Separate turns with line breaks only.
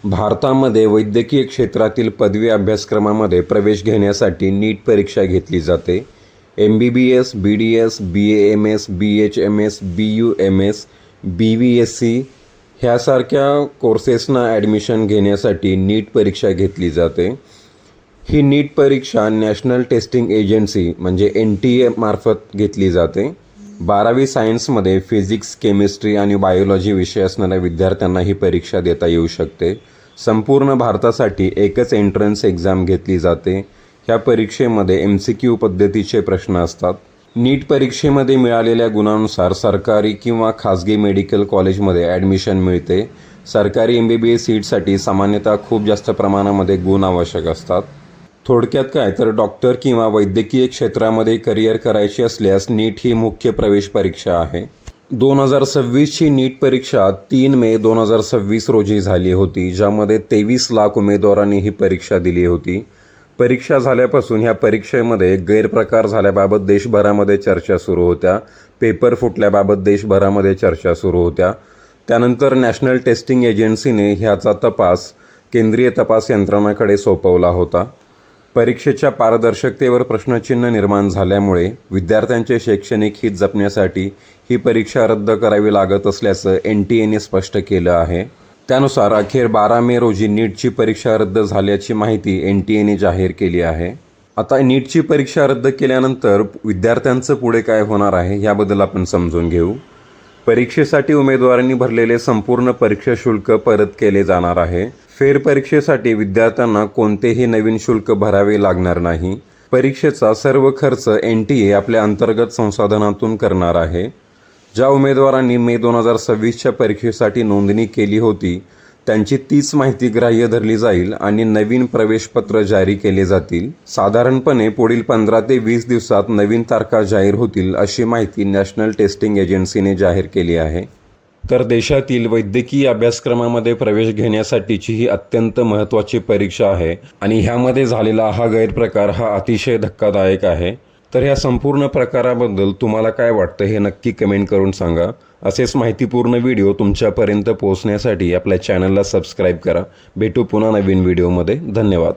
भारतामध्ये वैद्यकीय क्षेत्रातील पदवी अभ्यासक्रमामध्ये प्रवेश घेण्यासाठी नीट परीक्षा घेतली जाते. MBBS, BDS, BAMS, BHMS, BUMS, BVSC ह्यासारख्या कोर्सेसना ॲडमिशन घेण्यासाठी नीट परीक्षा घेतली जाते. ही नीट परीक्षा नॅशनल टेस्टिंग एजन्सी म्हणजे NTA मार्फत घेतली जाते. 12वी सायन्समध्ये फिजिक्स, केमिस्ट्री आणि बायोलॉजी विषय असणाऱ्या विद्यार्थ्यांना ही परीक्षा देता येऊ शकते. संपूर्ण भारतासाठी एकच एंट्रन्स एक्झाम घेतली जाते. ह्या परीक्षेमध्ये MCQ पद्धतीचे प्रश्न असतात. नीट परीक्षेमध्ये मिळालेल्या गुणांनुसार सरकारी किंवा खाजगी मेडिकल कॉलेजमध्ये ॲडमिशन मिळते. सरकारी MBBS सीटसाठी सामान्यतः खूप जास्त प्रमाणामध्ये गुण आवश्यक असतात. थोडक्यात काय तर डॉक्टर किंवा वैद्यकीय क्षेत्रामध्ये करिअर करायचे असल्यास नीट ही मुख्य प्रवेश परीक्षा आहे. 2026ची नीट परीक्षा 3 मे 2026 रोजी झाली होती, ज्यामध्ये 23 लाख उमेदवारांनी ही परीक्षा दिली होती. परीक्षा झाल्यापासून ह्या परीक्षेमध्ये गैरप्रकार झाल्याबाबत देशभरामध्ये चर्चा सुरू होत्या. पेपर फुटल्याबाबत देशभरामध्ये चर्चा सुरू होत्या. त्यानंतर नॅशनल टेस्टिंग एजन्सीने ह्याचा तपास केंद्रीय तपास यंत्रणाकडे सोपवला होता. परीक्षेच्या पारदर्शकतेवर प्रश्नचिन्ह निर्माण झाल्यामुळे विद्यार्थ्यांचे शैक्षणिक हित जपण्यासाठी ही परीक्षा रद्द करावी लागत असल्याचं NTAने स्पष्ट केलं आहे. त्यानुसार अखेर 12 मे रोजी नीटची परीक्षा रद्द झाल्याची माहिती NTAने जाहीर केली आहे. आता नीटची परीक्षा रद्द केल्यानंतर विद्यार्थ्यांचं पुढे काय होणार आहे याबद्दल आपण समजून घेऊ. परीक्षेसाठी उमेदवारांनी भरलेले संपूर्ण परीक्षा शुल्क परत केले जाणार आहे. फेरपरीक्षेसाठी विद्यार्थ्यांना कोणतेही नवीन शुल्क भरावे लागणार नाही. परीक्षेचा सर्व खर्च NTA आपल्या अंतर्गत संसाधनातून करणार आहे. ज्या उमेदवारांनी मे 2026च्या परीक्षेसाठी नोंदणी केली होती त्यांची तीच माहिती ग्राह्य धरली जाईल आणि नवीन प्रवेशपत्र जारी केले जातील. साधारणपणे पुढील 15 ते 20 दिवसात नवीन तारखा जाहीर होतील अशी माहिती नॅशनल टेस्टिंग एजन्सीने जाहीर केली आहे. तर देशातील वैद्यकीय अभ्यासक्रमामध्ये प्रवेश घेण्यासाठीची ही अत्यंत महत्त्वाची परीक्षा आहे आणि ह्यामध्ये झालेला हा गैरप्रकार हा अतिशय धक्कादायक आहे. तर ह्या संपूर्ण प्रकाराबद्दल तुम्हाला काय वाटतं हे नक्की कमेंट करून सांगा. असेच माहितीपूर्ण व्हिडिओ तुमच्यापर्यंत पोहोचण्यासाठी आपल्या चॅनलला सबस्क्राईब करा. भेटू पुन्हा नवीन व्हिडिओमध्ये. धन्यवाद.